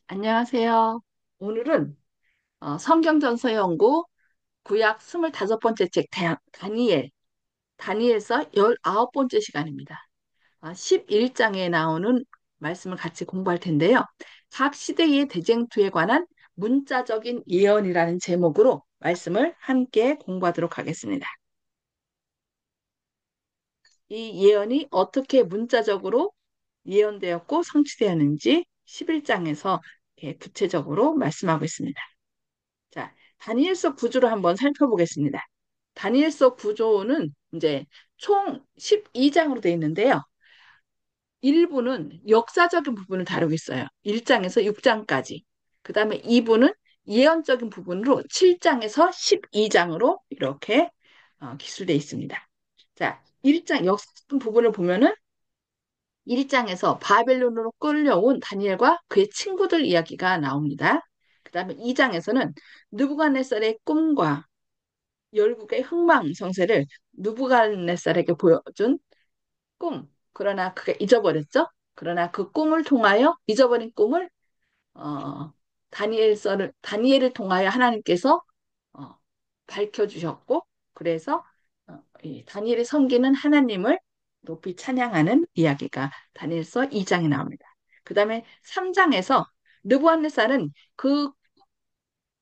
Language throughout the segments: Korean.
안녕하세요. 오늘은 성경전서 연구 구약 25번째 책 다니엘서 19번째 시간입니다. 11장에 나오는 말씀을 같이 공부할 텐데요. 각 시대의 대쟁투에 관한 문자적인 예언이라는 제목으로 말씀을 함께 공부하도록 하겠습니다. 이 예언이 어떻게 문자적으로 예언되었고 성취되었는지 11장에서 구체적으로 말씀하고 있습니다. 자, 다니엘서 구조를 한번 살펴보겠습니다. 다니엘서 구조는 이제 총 12장으로 되어 있는데요. 일부는 역사적인 부분을 다루고 있어요. 1장에서 6장까지. 그 다음에 2부는 예언적인 부분으로 7장에서 12장으로 이렇게 기술되어 있습니다. 자, 1장 역사적인 부분을 보면은 1장에서 바벨론으로 끌려온 다니엘과 그의 친구들 이야기가 나옵니다. 그 다음에 2장에서는 느부갓네살의 꿈과 열국의 흥망성쇠를 느부갓네살에게 보여준 꿈. 그러나 그가 잊어버렸죠. 그러나 그 꿈을 통하여 잊어버린 꿈을 다니엘을 통하여 하나님께서 어, 밝혀주셨고 그래서 이 다니엘이 섬기는 하나님을 높이 찬양하는 이야기가 다니엘서 2장에 나옵니다. 그 다음에 3장에서 느부갓네살은 그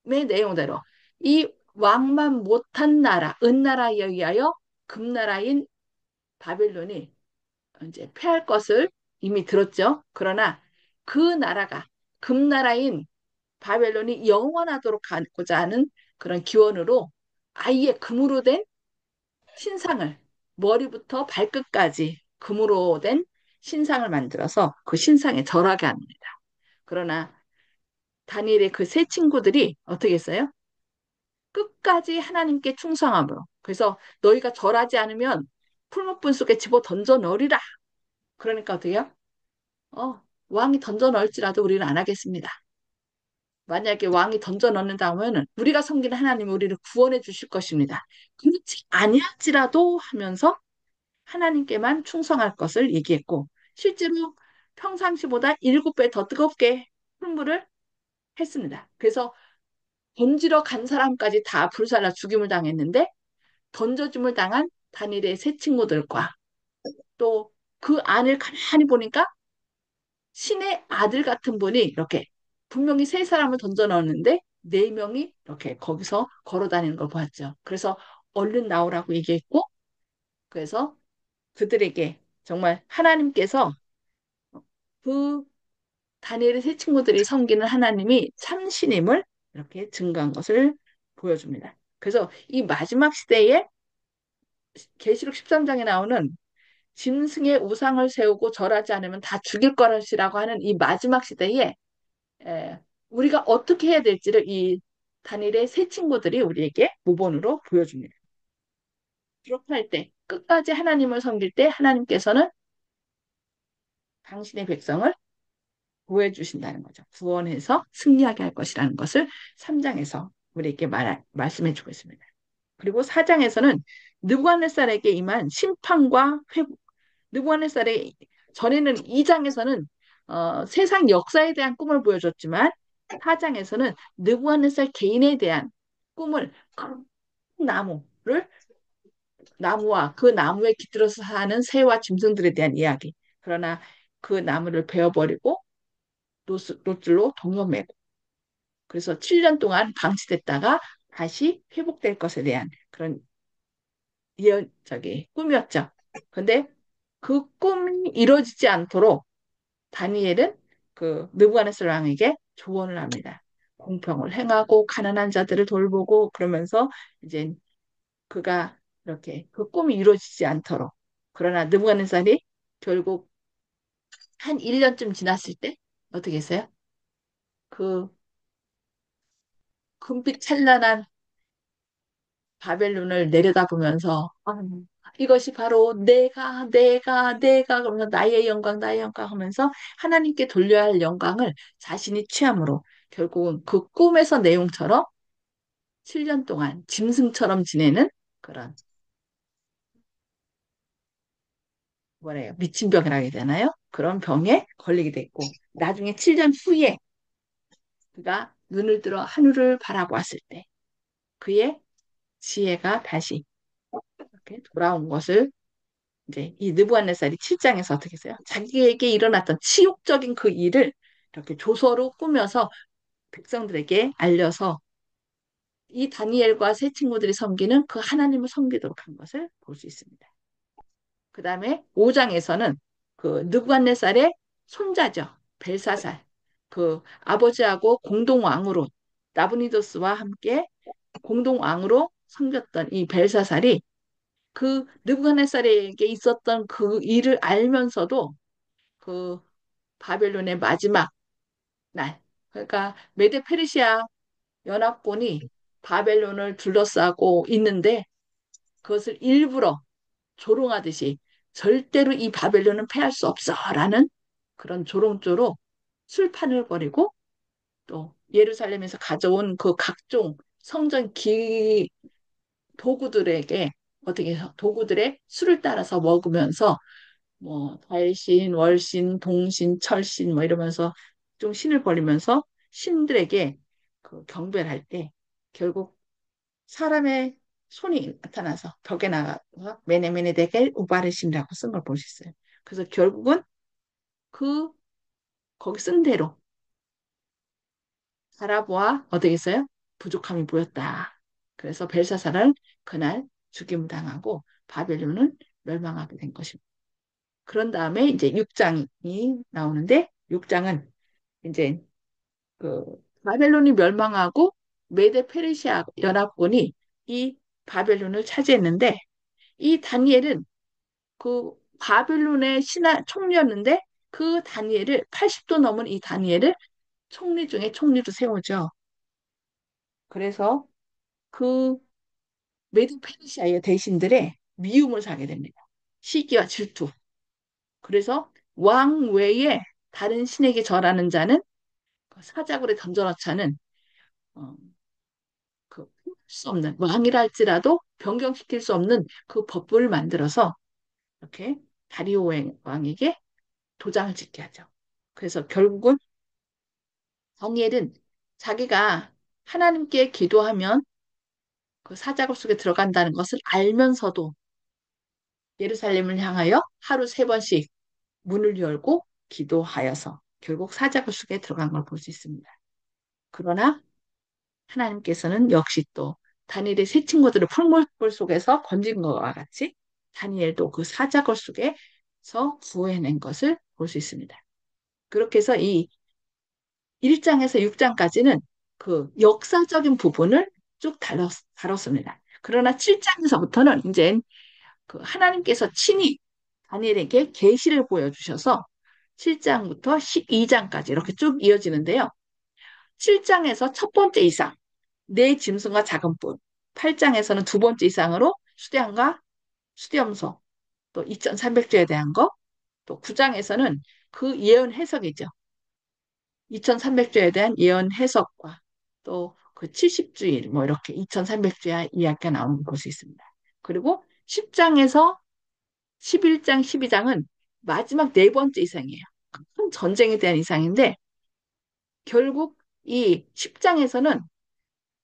의 내용대로 이 왕만 못한 나라, 은나라에 의하여 금나라인 바벨론이 이제 패할 것을 이미 들었죠. 그러나 그 나라가 금나라인 바벨론이 영원하도록 가고자 하는 그런 기원으로 아예 금으로 된 신상을 머리부터 발끝까지 금으로 된 신상을 만들어서 그 신상에 절하게 합니다. 그러나 다니엘의 그 세 친구들이 어떻게 했어요? 끝까지 하나님께 충성함으로. 그래서 너희가 절하지 않으면 풀무불 속에 집어 던져 넣으리라. 그러니까 어떻게요? 어, 왕이 던져 넣을지라도 우리는 안 하겠습니다. 만약에 왕이 던져 넣는다 하면은 우리가 섬기는 하나님이 우리를 구원해 주실 것입니다. 그렇지 아니할지라도 하면서 하나님께만 충성할 것을 얘기했고 실제로 평상시보다 7배 더 뜨겁게 풀물을 했습니다. 그래서 던지러 간 사람까지 다 불살라 죽임을 당했는데 던져줌을 당한 다니엘의 세 친구들과 또 그 안을 가만히 보니까 신의 아들 같은 분이 이렇게 분명히 세 사람을 던져 넣었는데 네 명이 이렇게 거기서 걸어 다니는 걸 보았죠. 그래서 얼른 나오라고 얘기했고 그래서 그들에게 정말 하나님께서 그 다니엘의 세 친구들이 섬기는 하나님이 참신임을 이렇게 증거한 것을 보여줍니다. 그래서 이 마지막 시대에 계시록 13장에 나오는 짐승의 우상을 세우고 절하지 않으면 다 죽일 것이라고 하는 이 마지막 시대에 에, 우리가 어떻게 해야 될지를 이 다니엘의 세 친구들이 우리에게 모본으로 보여줍니다. 그렇게 할 때, 끝까지 하나님을 섬길 때 하나님께서는 당신의 백성을 구해주신다는 거죠. 구원해서 승리하게 할 것이라는 것을 3장에서 우리에게 말씀해주고 있습니다. 그리고 4장에서는 느부갓네살에게 임한 심판과 회복, 느부갓네살의 전에는 2장에서는 세상 역사에 대한 꿈을 보여줬지만 4장에서는 느부갓네살 개인에 대한 꿈을 큰 나무를 나무와 그 나무에 깃들어서 사는 새와 짐승들에 대한 이야기. 그러나 그 나무를 베어버리고 노줄로 동여매고 그래서 7년 동안 방치됐다가 다시 회복될 것에 대한 그런 꿈이었죠. 근데 그 꿈이 이루어지지 않도록 다니엘은 그 느부갓네살 왕에게 조언을 합니다. 공평을 행하고 가난한 자들을 돌보고 그러면서 이제 그가 이렇게 그 꿈이 이루어지지 않도록 그러나 느부갓네살이 결국 한 1년쯤 지났을 때 어떻게 했어요? 그 금빛 찬란한 바벨론을 내려다보면서 이것이 바로 내가 그러면서 나의 영광 하면서 하나님께 돌려야 할 영광을 자신이 취함으로 결국은 그 꿈에서 내용처럼 7년 동안 짐승처럼 지내는 그런 뭐래요 미친 병이라 해야 되나요? 그런 병에 걸리게 됐고 나중에 7년 후에 그가 눈을 들어 하늘을 바라보았을 때 그의 지혜가 다시 이렇게 돌아온 것을 이제 이 느부갓네살이 7장에서 어떻게 했어요? 자기에게 일어났던 치욕적인 그 일을 이렇게 조서로 꾸며서 백성들에게 알려서 이 다니엘과 세 친구들이 섬기는 그 하나님을 섬기도록 한 것을 볼 수 있습니다. 그 다음에 5장에서는 그 느부갓네살의 손자죠. 벨사살. 그 아버지하고 공동왕으로 나부니도스와 함께 공동왕으로 섬겼던 이 벨사살이 그 느부갓네살에게 있었던 그 일을 알면서도 그 바벨론의 마지막 날, 그러니까 메데 페르시아 연합군이 바벨론을 둘러싸고 있는데 그것을 일부러 조롱하듯이 절대로 이 바벨론은 패할 수 없어라는 그런 조롱조로 술판을 벌이고 또 예루살렘에서 가져온 그 각종 성전 기 도구들에게 어떻게 해서 도구들의 수를 따라서 먹으면서 뭐 달신, 월신, 동신, 철신 뭐 이러면서 좀 신을 벌리면서 신들에게 그 경배를 할 때 결국 사람의 손이 나타나서 벽에 나가서 메네메네 데겔 우바르신이라고 쓴 걸 볼 수 있어요. 그래서 결국은 그 거기 쓴 대로 바라보아 어떻게 했어요? 부족함이 보였다. 그래서 벨사살은 그날 죽임을 당하고 바벨론은 멸망하게 된 것입니다. 그런 다음에 이제 6장이 나오는데 6장은 이제 그 바벨론이 멸망하고 메데 페르시아 연합군이 이 바벨론을 차지했는데 이 다니엘은 그 바벨론의 신하 총리였는데 그 다니엘을 80도 넘은 이 다니엘을 총리 중에 총리로 세우죠. 그래서 그 메드 페르시아의 대신들의 미움을 사게 됩니다. 시기와 질투. 그래서 왕 외에 다른 신에게 절하는 자는 그 사자굴에 던져넣자는 어, 그수 없는 왕이라 할지라도 변경시킬 수 없는 그 법을 만들어서 이렇게 다리오 왕에게 도장을 찍게 하죠. 그래서 결국은 다니엘은 자기가 하나님께 기도하면 그 사자굴 속에 들어간다는 것을 알면서도 예루살렘을 향하여 하루 3번씩 문을 열고 기도하여서 결국 사자굴 속에 들어간 걸 볼 수 있습니다. 그러나 하나님께서는 역시 또 다니엘의 세 친구들을 풀물불 속에서 건진 것과 같이 다니엘도 그 사자굴 속에서 구해낸 것을 볼 수 있습니다. 그렇게 해서 이 1장에서 6장까지는 그 역사적인 부분을 쭉 다뤘습니다. 그러나 7장에서부터는 이제 그 하나님께서 친히 다니엘에게 계시를 보여주셔서 7장부터 12장까지 이렇게 쭉 이어지는데요. 7장에서 첫 번째 이상, 네 짐승과 작은 뿔. 8장에서는 두 번째 이상으로 수량과 수렴소, 또 2300조에 대한 거, 또 9장에서는 그 예언 해석이죠. 2300조에 대한 예언 해석과 또 그 70주일, 뭐 이렇게 2300주의 이야기가 나오는 걸 볼 수 있습니다. 그리고 10장에서 11장, 12장은 마지막 네 번째 이상이에요. 큰 전쟁에 대한 이상인데 결국 이 10장에서는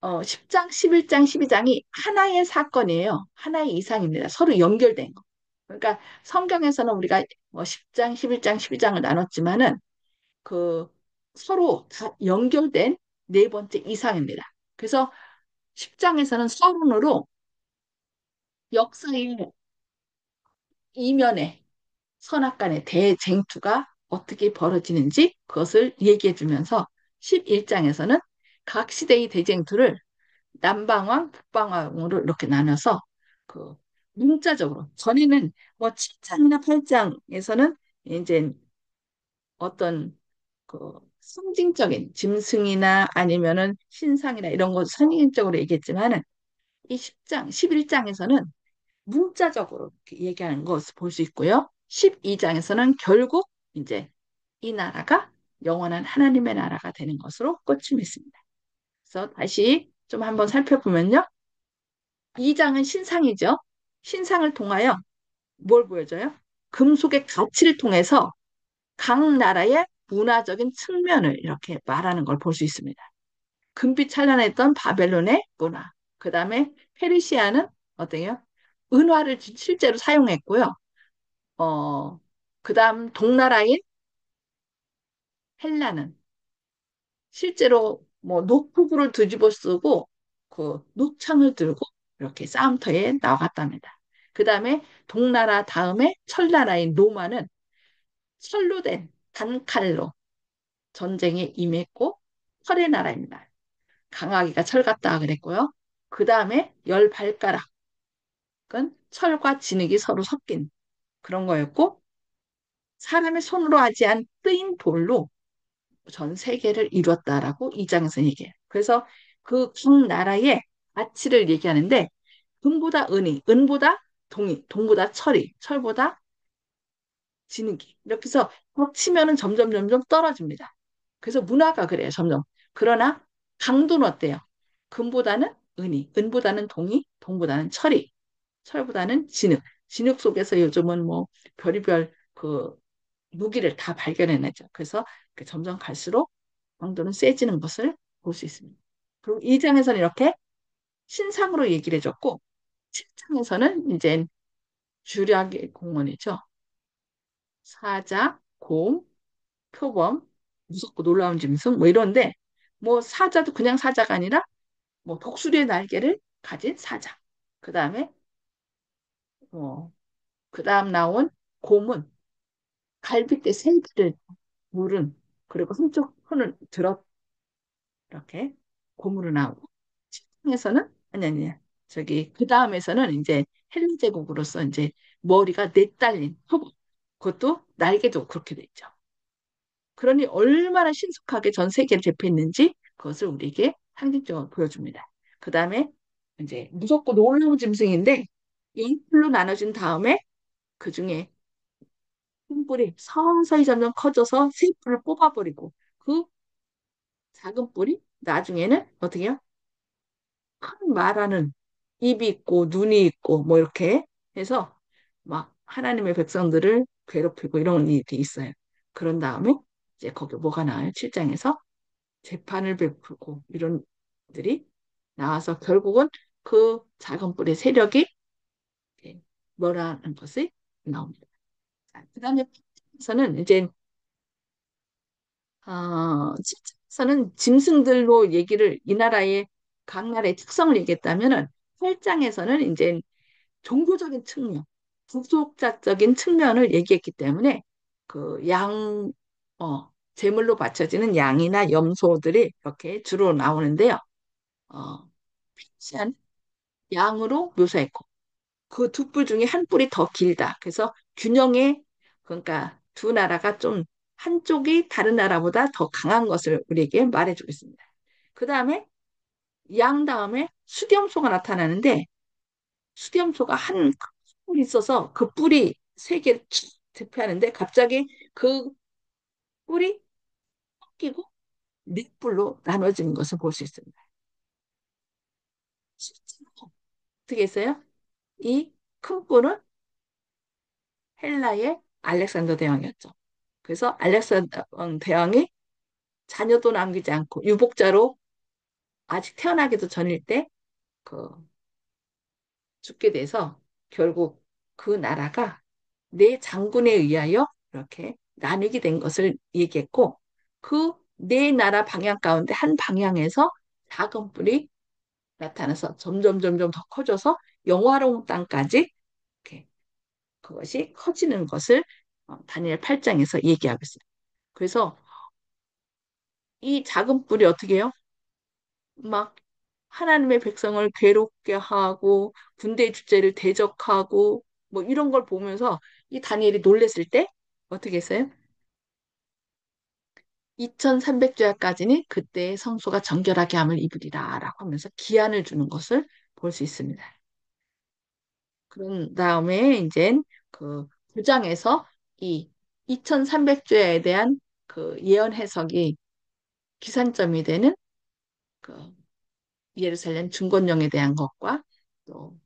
10장, 11장, 12장이 하나의 사건이에요. 하나의 이상입니다. 서로 연결된 거. 그러니까 성경에서는 우리가 뭐 10장, 11장, 12장을 나눴지만은 그 서로 다 연결된 네 번째 이상입니다. 그래서 10장에서는 서론으로 역사의 이면에 선악간의 대쟁투가 어떻게 벌어지는지 그것을 얘기해 주면서 11장에서는 각 시대의 대쟁투를 남방왕, 북방왕으로 이렇게 나눠서 그 문자적으로 전에는 뭐 7장이나 8장에서는 이제 어떤 그 상징적인 짐승이나 아니면은 신상이나 이런 거 상징적으로 얘기했지만은 이 10장, 11장에서는 문자적으로 이렇게 얘기하는 것을 볼 수 있고요. 12장에서는 결국 이제 이 나라가 영원한 하나님의 나라가 되는 것으로 끝을 맺습니다. 그래서 다시 좀 한번 살펴보면요. 2장은 신상이죠. 신상을 통하여 뭘 보여줘요? 금속의 가치를 통해서 각 나라의 문화적인 측면을 이렇게 말하는 걸 볼 수 있습니다. 금빛 찬란했던 바벨론의 문화. 그 다음에 페르시아는 어때요? 은화를 실제로 사용했고요. 어, 그 다음 동나라인 헬라는 실제로 뭐 노트북을 뒤집어 쓰고 그 노창을 들고 이렇게 싸움터에 나갔답니다. 그 다음에 동나라 다음에 철나라인 로마는 철로 된 단칼로 전쟁에 임했고 철의 나라입니다. 강하기가 철 같다 그랬고요. 그 다음에 열 발가락은 철과 진흙이 서로 섞인 그런 거였고 사람의 손으로 하지 않은 뜨인 돌로 전 세계를 이뤘다라고 이 장에서 얘기해요. 그래서 그 각 나라의 가치를 얘기하는데 금보다 은이, 은보다 동이, 동보다 철이, 철보다 진흙이 이렇게 해서 치면은 점점 점점 떨어집니다. 그래서 문화가 그래요, 점점. 그러나 강도는 어때요? 금보다는 은이, 은보다는 동이, 동보다는 철이, 철보다는 진흙. 진흙 속에서 요즘은 뭐 별의별 그 무기를 다 발견해내죠. 그래서 점점 갈수록 강도는 세지는 것을 볼 수 있습니다. 그리고 2장에서는 이렇게 신상으로 얘기를 해줬고 7장에서는 이제 주략의 공언이죠. 사자, 곰, 표범, 무섭고 놀라운 짐승 뭐 이런데 뭐 사자도 그냥 사자가 아니라 뭐 독수리의 날개를 가진 사자. 그 다음에 그 다음 나온 곰은 갈빗대 세 개를 물은 그리고 한쪽 손을 들어 이렇게 곰으로 나오고 식당에서는 아니 저기 그 다음에서는 이제 헬라 제국으로서 이제 머리가 네 딸린 표범 그것도 날개도 그렇게 돼 있죠. 그러니 얼마나 신속하게 전 세계를 제패했는지 그것을 우리에게 상징적으로 보여줍니다. 그 다음에 이제 무섭고 놀라운 짐승인데 뿔로 나눠진 다음에 그 중에 큰 뿔이 서서히 점점 커져서 새 뿔을 뽑아버리고 그 작은 뿔이 나중에는 어떻게 해요? 큰 말하는 입이 있고 눈이 있고 뭐 이렇게 해서 막 하나님의 백성들을 괴롭히고 이런 일이 있어요. 그런 다음에 이제 거기 뭐가 나와요? 7장에서 재판을 베풀고 이런 들이 나와서 결국은 그 작은 뿔의 세력이 뭐라는 것이 나옵니다. 그다음에 에서는 이제 서는 짐승들로 얘기를 이 나라의 각 나라의 특성을 얘기했다면은 8장에서는 이제 종교적인 측면, 부속자적인 측면을 얘기했기 때문에 그 제물로 바쳐지는 양이나 염소들이 이렇게 주로 나오는데요. 어, 한 양으로 묘사했고 그 두 뿔 중에 한 뿔이 더 길다. 그래서 균형의 그러니까 두 나라가 좀 한쪽이 다른 나라보다 더 강한 것을 우리에게 말해주고 있습니다. 그 다음에 양 다음에 수렴소가 나타나는데 수렴소가 한 뿔이 있어서 그 뿔이 세 개를 쭉 대표하는데 갑자기 그 뿔이 꺾이고 네 뿔로 나눠지는 것을 볼 수 있습니다. 어떻게 했어요? 이 큰 뿔은 헬라의 알렉산더 대왕이었죠. 그래서 알렉산더 대왕이 자녀도 남기지 않고 유복자로 아직 태어나기도 전일 때 그 죽게 돼서 결국 그 나라가 네 장군에 의하여 이렇게 나뉘게 된 것을 얘기했고 그 네 나라 방향 가운데 한 방향에서 작은 뿔이 나타나서 점점 점점 더 커져서 영화로운 땅까지 이렇게 그것이 커지는 것을 다니엘 8장에서 얘기하고 있어요. 그래서 이 작은 뿔이 어떻게 해요? 막 하나님의 백성을 괴롭게 하고 군대 주제를 대적하고 뭐 이런 걸 보면서 이 다니엘이 놀랬을 때 어떻게 했어요? 2300조야까지는 그때의 성소가 정결하게 함을 입으리라 라고 하면서 기한을 주는 것을 볼 수 있습니다. 그런 다음에 이제 그 9장에서 이 2300조야에 대한 그 예언 해석이 기산점이 되는 그 예루살렘 중건령에 대한 것과 또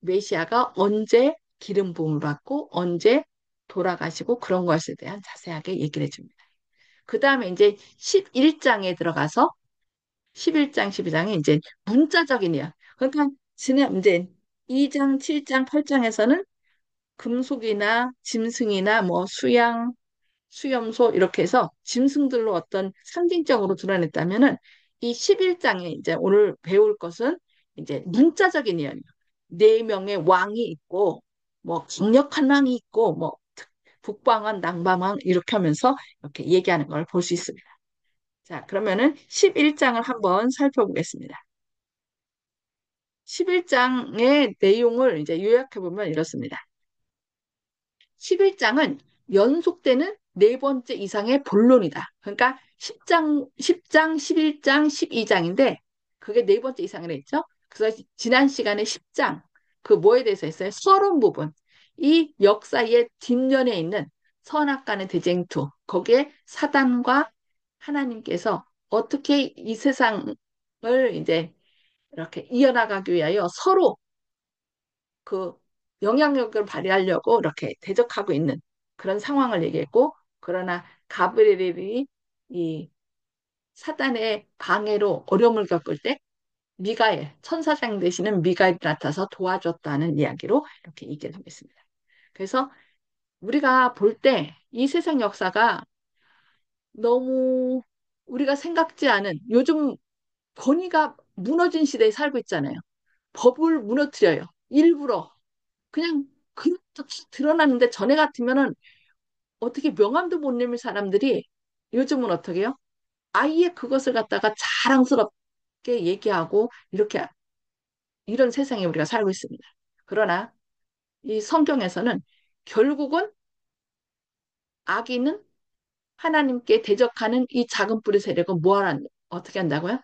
메시아가 언제 기름 부음을 받고 언제 돌아가시고 그런 것에 대한 자세하게 얘기를 해줍니다. 그 다음에 이제 11장에 들어가서 11장, 12장에 이제 문자적인 이야기. 그러니까 지난 이제 2장, 7장, 8장에서는 금속이나 짐승이나 뭐 수양, 수염소 이렇게 해서 짐승들로 어떤 상징적으로 드러냈다면은 이 11장에 이제 오늘 배울 것은 이제 문자적인 이야기. 네 명의 왕이 있고 뭐 강력한 왕이 있고 뭐 북방왕, 남방왕 이렇게 하면서 이렇게 얘기하는 걸 볼 수 있습니다. 자, 그러면은 11장을 한번 살펴보겠습니다. 11장의 내용을 이제 요약해 보면 이렇습니다. 11장은 연속되는 네 번째 이상의 본론이다. 그러니까 10장, 11장, 12장인데 그게 네 번째 이상을 했죠. 그래서 지난 시간에 10장 그 뭐에 대해서 했어요? 서론 부분. 이 역사의 뒷면에 있는 선악간의 대쟁투. 거기에 사단과 하나님께서 어떻게 이 세상을 이제 이렇게 이어나가기 위하여 서로 그 영향력을 발휘하려고 이렇게 대적하고 있는 그런 상황을 얘기했고, 그러나 가브리엘이 이 사단의 방해로 어려움을 겪을 때 미가엘, 천사장 되시는 미가엘이 나타나서 도와줬다는 이야기로 이렇게 얘기를 하겠습니다. 그래서 우리가 볼 때 이 세상 역사가 너무 우리가 생각지 않은 요즘 권위가 무너진 시대에 살고 있잖아요. 법을 무너뜨려요. 일부러. 그냥 그렇게 드러나는데 전에 같으면은 어떻게 명함도 못 내밀 사람들이 요즘은 어떻게 해요? 아예 그것을 갖다가 자랑스럽게 얘기하고 이렇게 이런 세상에 우리가 살고 있습니다. 그러나 이 성경에서는 결국은 악인은 하나님께 대적하는 이 작은 뿌리 세력은 어떻게 한다고요?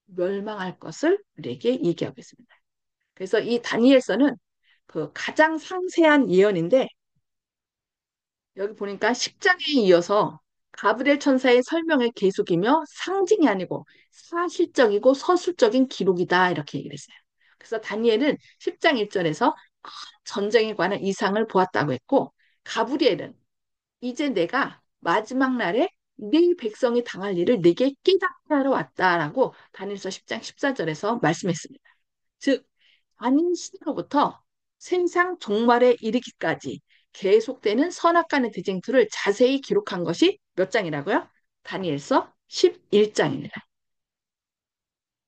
멸망할 것을 우리에게 얘기하고 있습니다. 그래서 이 다니엘서는 그 가장 상세한 예언인데 여기 보니까 10장에 이어서 가브리엘 천사의 설명의 계속이며 상징이 아니고 사실적이고 서술적인 기록이다 이렇게 얘기를 했어요. 그래서 다니엘은 10장 1절에서 전쟁에 관한 이상을 보았다고 했고 가브리엘은 이제 내가 마지막 날에 네 백성이 당할 일을 내게 깨닫게 하러 왔다라고 다니엘서 10장 14절에서 말씀했습니다. 즉 아닌 시대로부터 생상 종말에 이르기까지 계속되는 선악간의 대쟁투를 자세히 기록한 것이 몇 장이라고요? 다니엘서 11장입니다.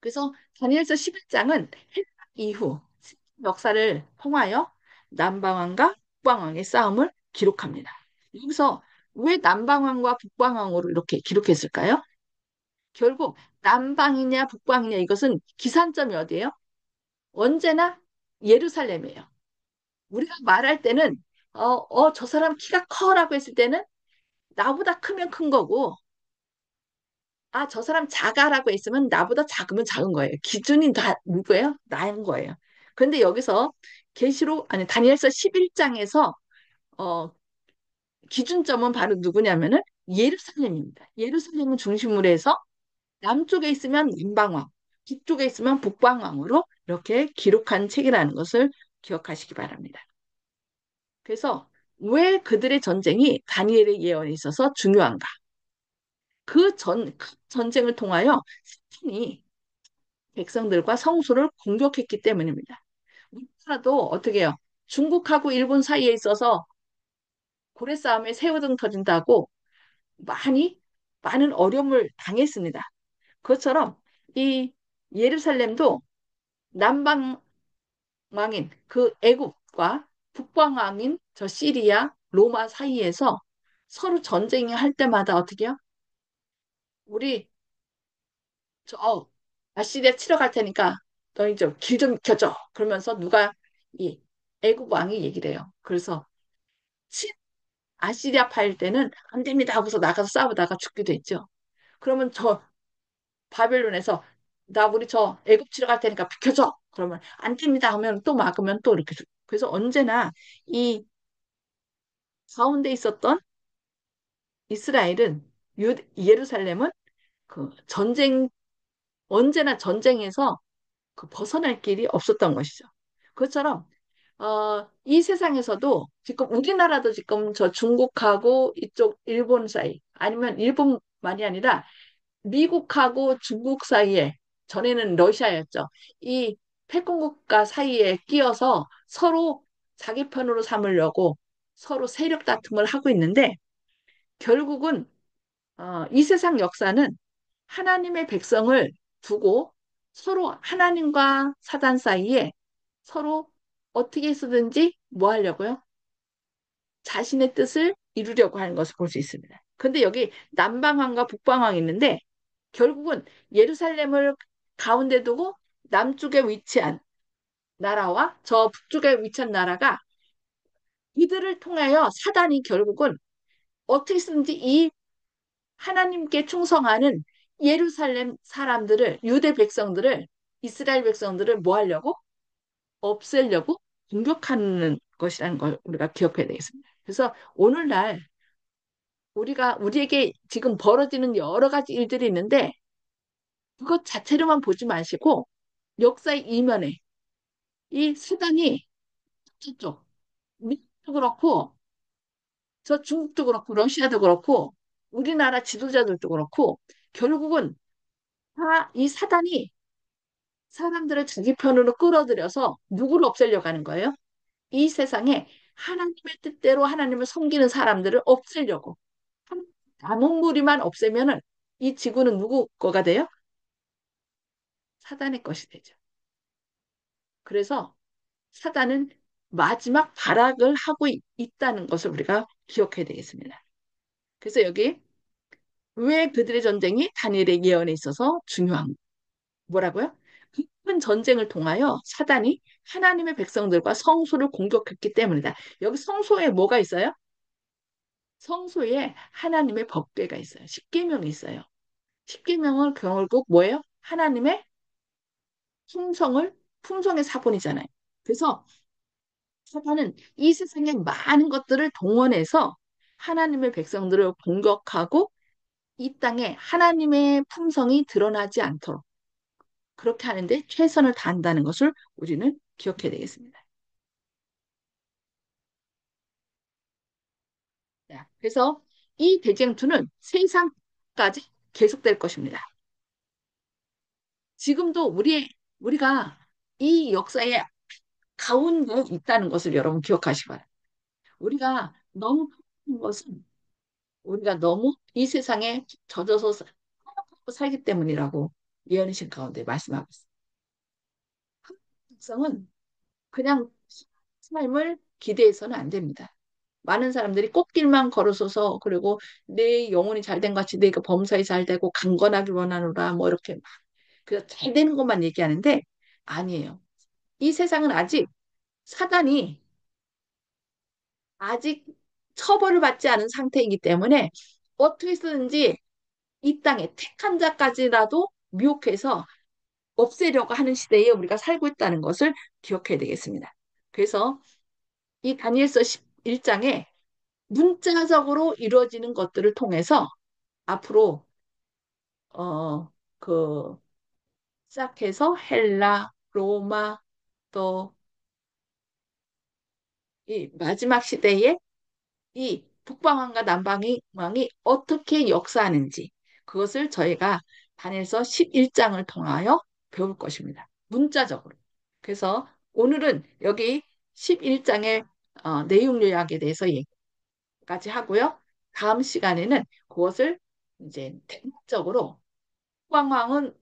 그래서 다니엘서 11장은 이후 역사를 통하여 남방왕과 북방왕의 싸움을 기록합니다. 여기서 왜 남방왕과 북방왕으로 이렇게 기록했을까요? 결국 남방이냐 북방이냐 이것은 기산점이 어디예요? 언제나 예루살렘이에요. 우리가 말할 때는 저 사람 키가 커라고 했을 때는 나보다 크면 큰 거고, 아, 저 사람 작아라고 했으면 나보다 작으면 작은 거예요. 기준이 다 누구예요? 나인 거예요. 그런데 여기서 계시록 아니 다니엘서 11장에서 어, 기준점은 바로 누구냐면은 예루살렘입니다. 예루살렘을 중심으로 해서 남쪽에 있으면 남방왕, 북쪽에 있으면 북방왕으로 이렇게 기록한 책이라는 것을 기억하시기 바랍니다. 그래서 왜 그들의 전쟁이 다니엘의 예언에 있어서 중요한가? 그 전쟁을 통하여 사탄이 백성들과 성소를 공격했기 때문입니다. 우리나라도 어떻게 해요? 중국하고 일본 사이에 있어서 고래 싸움에 새우등 터진다고 많은 어려움을 당했습니다. 그것처럼 이 예루살렘도 남방 왕인 그 애국과 북방왕인 저 시리아, 로마 사이에서 서로 전쟁을 할 때마다 어떻게 해요? 우리 아시리아 치러 갈 테니까 너희 좀 길 좀 켜줘. 그러면서 누가 이 애국 왕이 얘기를 해요. 그래서 친 아시리아 파일 때는 안 됩니다 하고서 나가서 싸우다가 죽기도 했죠. 그러면 저 바벨론에서 나 우리 저 애국 치러 갈 테니까 비켜줘. 그러면 안 됩니다 하면 또 막으면 또 이렇게 그래서 언제나 이 가운데 있었던 이스라엘은 예루살렘은 그 언제나 전쟁에서 그 벗어날 길이 없었던 것이죠. 그것처럼 이 세상에서도 지금 우리나라도 지금 저 중국하고 이쪽 일본 사이 아니면 일본만이 아니라 미국하고 중국 사이에, 전에는 러시아였죠. 이 패권국가 사이에 끼어서 서로 자기 편으로 삼으려고 서로 세력 다툼을 하고 있는데, 결국은 이 세상 역사는 하나님의 백성을 두고 서로 하나님과 사단 사이에 서로 어떻게 쓰든지 뭐 하려고요? 자신의 뜻을 이루려고 하는 것을 볼 수 있습니다. 근데 여기 남방왕과 북방왕이 있는데, 결국은 예루살렘을 가운데 두고 남쪽에 위치한 나라와 저 북쪽에 위치한 나라가, 이들을 통하여 사단이 결국은 어떻게 쓰든지 이 하나님께 충성하는 예루살렘 사람들을, 유대 백성들을, 이스라엘 백성들을 뭐 하려고? 없애려고 공격하는 것이라는 걸 우리가 기억해야 되겠습니다. 그래서 오늘날 우리에게 지금 벌어지는 여러 가지 일들이 있는데, 그것 자체로만 보지 마시고 역사의 이면에 이 수단이 저쪽 미국도 그렇고 저 중국도 그렇고 러시아도 그렇고 우리나라 지도자들도 그렇고, 결국은 다 이 사단이 사람들을 자기 편으로 끌어들여서 누구를 없애려고 하는 거예요? 이 세상에 하나님의 뜻대로 하나님을 섬기는 사람들을 없애려고. 남은 무리만 없애면은 이 지구는 누구 거가 돼요? 사단의 것이 되죠. 그래서 사단은 마지막 발악을 하고 있다는 것을 우리가 기억해야 되겠습니다. 그래서 여기 왜 그들의 전쟁이 다니엘의 예언에 있어서 중요한, 뭐라고요? 큰 전쟁을 통하여 사단이 하나님의 백성들과 성소를 공격했기 때문이다. 여기 성소에 뭐가 있어요? 성소에 하나님의 법궤가 있어요. 십계명이 있어요. 십계명은 결국 뭐예요? 하나님의 품성의 사본이잖아요. 그래서 사단은 이 세상의 많은 것들을 동원해서 하나님의 백성들을 공격하고 이 땅에 하나님의 품성이 드러나지 않도록 그렇게 하는데 최선을 다한다는 것을 우리는 기억해야 되겠습니다. 자, 그래서 이 대쟁투는 세상까지 계속될 것입니다. 지금도 우리가 이 역사의 가운데 있다는 것을 여러분 기억하시기 바랍니다. 우리가 너무 한 것은 우리가 너무 이 세상에 젖어서 살기 때문이라고 예언이신 가운데 말씀하고 있습니다. 백성은 그냥 삶을 기대해서는 안 됩니다. 많은 사람들이 꽃길만 걸어서서, 그리고 내 영혼이 잘된 것 같이 내가 범사에 잘 되고 강건하길 원하노라 뭐 이렇게 막 그잘 되는 것만 얘기하는데, 아니에요. 이 세상은 사단이 아직 처벌을 받지 않은 상태이기 때문에 어떻게 쓰든지 이 땅에 택한 자까지라도 미혹해서 없애려고 하는 시대에 우리가 살고 있다는 것을 기억해야 되겠습니다. 그래서 이 다니엘서 11장에 문자적으로 이루어지는 것들을 통해서 앞으로 어, 그 시작해서 헬라, 로마, 또 이 마지막 시대에 이 북방왕과 남방왕이 어떻게 역사하는지, 그것을 저희가 다니엘서 11장을 통하여 배울 것입니다. 문자적으로. 그래서 오늘은 여기 11장의 내용 요약에 대해서 얘기까지 하고요. 다음 시간에는 그것을 이제 대략적으로 북방왕은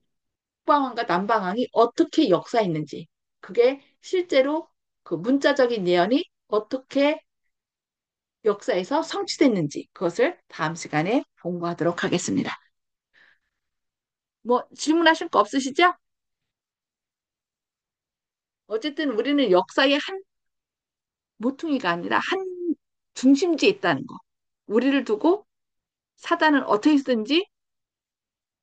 북방왕과 남방왕이 어떻게 역사했는지, 그게 실제로 그 문자적인 예언이 어떻게 역사에서 성취됐는지, 그것을 다음 시간에 공부하도록 하겠습니다. 뭐 질문하실 거 없으시죠? 어쨌든 우리는 역사의 한 모퉁이가 아니라 한 중심지에 있다는 거. 우리를 두고 사단은 어떻게든지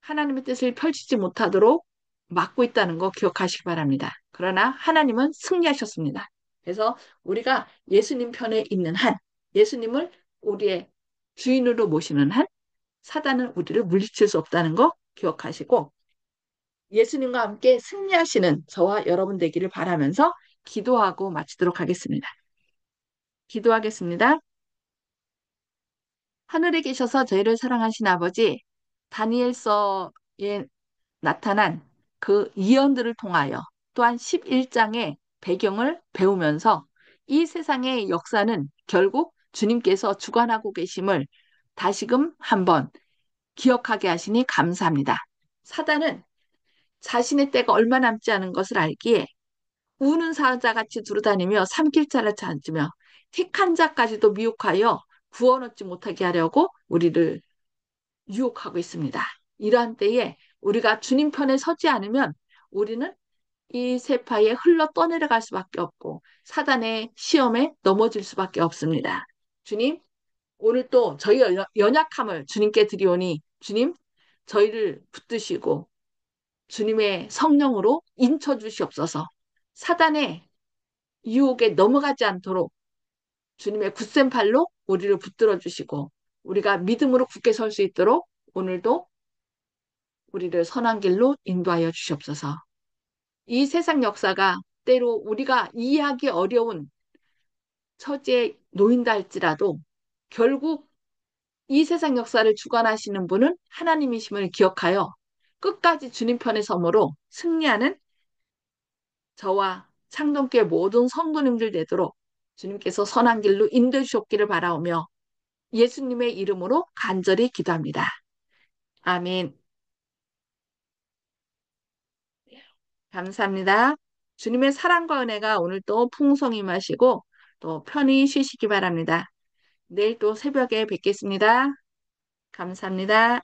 하나님의 뜻을 펼치지 못하도록 막고 있다는 거 기억하시기 바랍니다. 그러나 하나님은 승리하셨습니다. 그래서 우리가 예수님 편에 있는 한, 예수님을 우리의 주인으로 모시는 한, 사단은 우리를 물리칠 수 없다는 거 기억하시고, 예수님과 함께 승리하시는 저와 여러분 되기를 바라면서 기도하고 마치도록 하겠습니다. 기도하겠습니다. 하늘에 계셔서 저희를 사랑하신 아버지, 다니엘서에 나타난 그 예언들을 통하여 또한 11장의 배경을 배우면서 이 세상의 역사는 결국 주님께서 주관하고 계심을 다시금 한번 기억하게 하시니 감사합니다. 사단은 자신의 때가 얼마 남지 않은 것을 알기에 우는 사자같이 두루다니며 삼킬 자를 찾으며 택한 자까지도 미혹하여 구원 얻지 못하게 하려고 우리를 유혹하고 있습니다. 이러한 때에 우리가 주님 편에 서지 않으면 우리는 이 세파에 흘러 떠내려갈 수밖에 없고 사단의 시험에 넘어질 수밖에 없습니다. 주님, 오늘 또 저희 연약함을 주님께 드리오니 주님, 저희를 붙드시고 주님의 성령으로 인쳐 주시옵소서. 사단의 유혹에 넘어가지 않도록 주님의 굳센 팔로 우리를 붙들어 주시고 우리가 믿음으로 굳게 설 수 있도록 오늘도 우리를 선한 길로 인도하여 주시옵소서. 이 세상 역사가 때로 우리가 이해하기 어려운 처지에 놓인다 할지라도 결국 이 세상 역사를 주관하시는 분은 하나님이심을 기억하여 끝까지 주님 편에 섬으로 승리하는 저와 창동교회 모든 성도님들 되도록 주님께서 선한 길로 인도해 주셨기를 바라오며 예수님의 이름으로 간절히 기도합니다. 아멘. 감사합니다. 주님의 사랑과 은혜가 오늘 또 풍성히 마시고 또 편히 쉬시기 바랍니다. 내일 또 새벽에 뵙겠습니다. 감사합니다.